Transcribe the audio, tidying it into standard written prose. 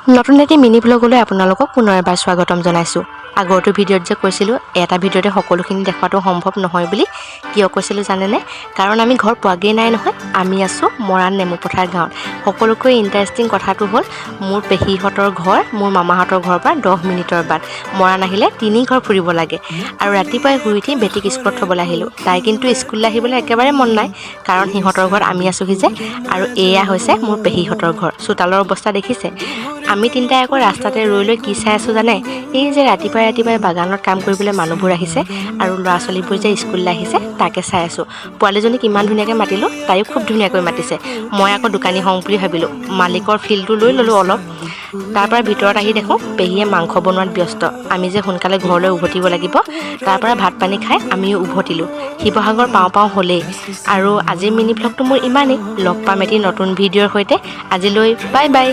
নতুন এটি মিনি ব্লগলৈ আপোনালোকক পুনৰ এবাৰ স্বাগতম জনাইছোঁ। আগৰটো ভিডিঅ'ত যে কৈছিলোঁ এটা ভিডিঅ'তে সকলোখিনি দেখুৱাটো সম্ভৱ নহয় বুলি, কিয় কৈছিলোঁ জানেনে? কাৰণ আমি ঘৰ পোৱাগৈ নাই নহয়। আমি আছোঁ মৰাণ নেমুপথাৰ গাঁৱত। সকলোতকৈ ইণ্টাৰেষ্টিং কথাটো হ'ল মোৰ পেহীহঁতৰ ঘৰ মোৰ মামাহঁতৰ ঘৰৰ পৰা 10 মিনিটৰ বাট। মৰাণ আহিলে 3 ঘৰ ফুৰিব লাগে। আৰু ৰাতিপুৱাই শুই উঠি বেটিক স্কুলত থ'বলৈ আহিলোঁ। তাই কিন্তু স্কুললৈ আহিবলৈ একেবাৰে মন নাই, কাৰণ সিহঁতৰ ঘৰত আমি আছোঁহি যে। আৰু এয়া হৈছে মোৰ পেহীহঁতৰ ঘৰ। চোতালৰ অৱস্থা দেখিছে? আমি তিনিটাই আকৌ ৰাস্তাতে ৰৈ লৈ কি চাই আছোঁ জানে? এই যে ৰাতিপুৱাই বাগানত কাম কৰিবলৈ মানুহবোৰ আহিছে আৰু ল'ৰা ছোৱালীবোৰ যে স্কুললৈ আহিছে তাকে চাই আছোঁ। পোৱালীজনীক ইমান ধুনীয়াকৈ মাতিলোঁ, তাইও খুব ধুনীয়াকৈ মাতিছে। মই আকৌ দোকানী হওঁ বুলি ভাবিলোঁ। মালিকৰ ফিলটো লৈ ল'লোঁ অলপ। তাৰ পৰা ভিতৰত আহি দেখোঁ পেহীয়ে মাংস বনোৱাত ব্যস্ত। আমি যে সোনকালে ঘৰলৈ উভতিব লাগিব। তাৰ পৰা ভাত পানী খাই আমিও উভতিলোঁ। শিৱসাগৰ পাওঁ হ'লেই। আৰু আজিৰ মিনি ব্লগটো মোৰ ইমানেই। লগ পাম এটি নতুন ভিডিঅ'ৰ সৈতে। আজিলৈ বাই বাই।